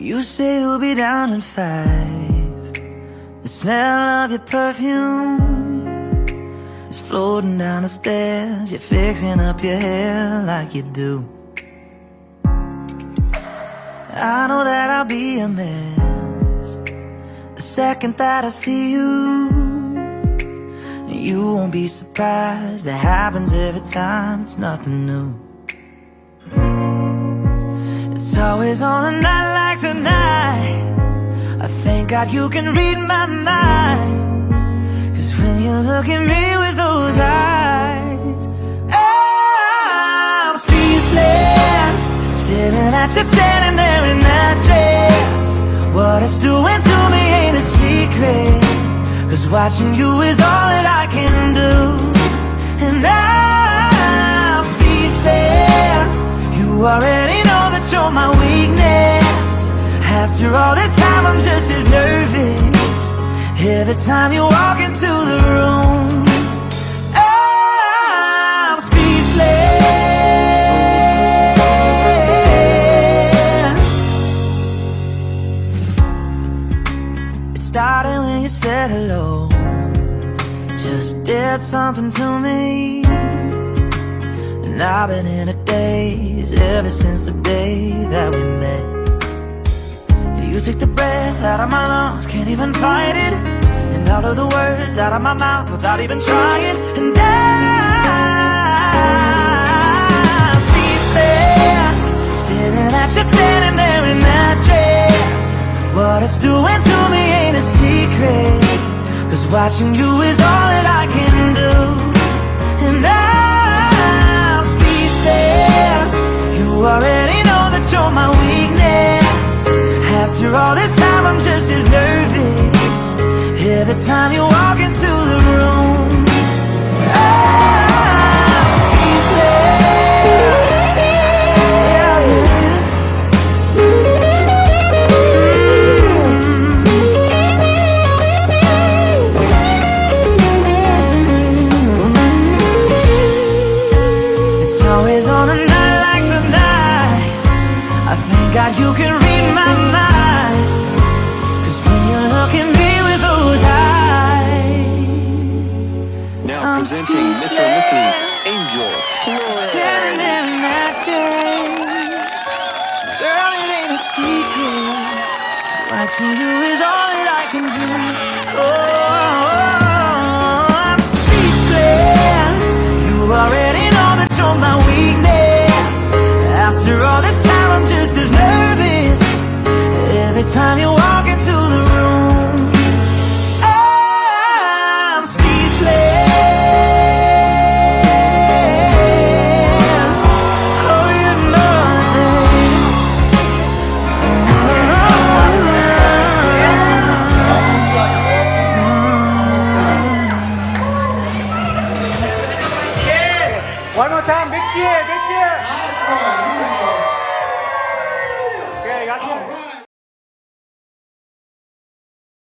You say you'll be down in 5. The smell of your perfume is floating down the stairs. You're fixing up your hair like you do. I know that I'll be a mess the second that I see you. You won't be surprised, it happens every time, it's nothing new. It's always on a night like tonight. I thank God you can read my mind, 'cause when you look at me with those eyes, I'm speechless, staring at you standing there in that dress. What it's doing to me ain't a secret, 'cause watching you is all that I can do. And I'm speechless, you already know that you're my weakness. After all this time I'm just as nervous every time you walk into the room. I'm speechless. It started when you said hello, just did something to me. And I've been in a daze ever since the day that we met. You took the breath out of my lungs, can't even fight it, and all of the words out of my mouth without even trying. And I'm speechless, staring at you standing there in that dress. What it's doing to me ain't a secret, 'cause watching you is all that I can do. And I'm speechless, you already know that you're my weakness. After all this time I'm just as nervous every time you walk into the room. I'm speechless. Yeah, man. It's always on a night like tonight. I thank God you can read my mind, 'cause when you look at me with those eyes, Now I'm presenting Mr. and Mrs. Angel standing there in that dress. Girl, it ain't a secret, watching you is all that I can do. Oh, I'm speechless, you already know that you're my weakness. After all this time I'm just as nervous every time you walk into the room. I'm speechless. Oh, you know it. One more time, big cheer, big cheer.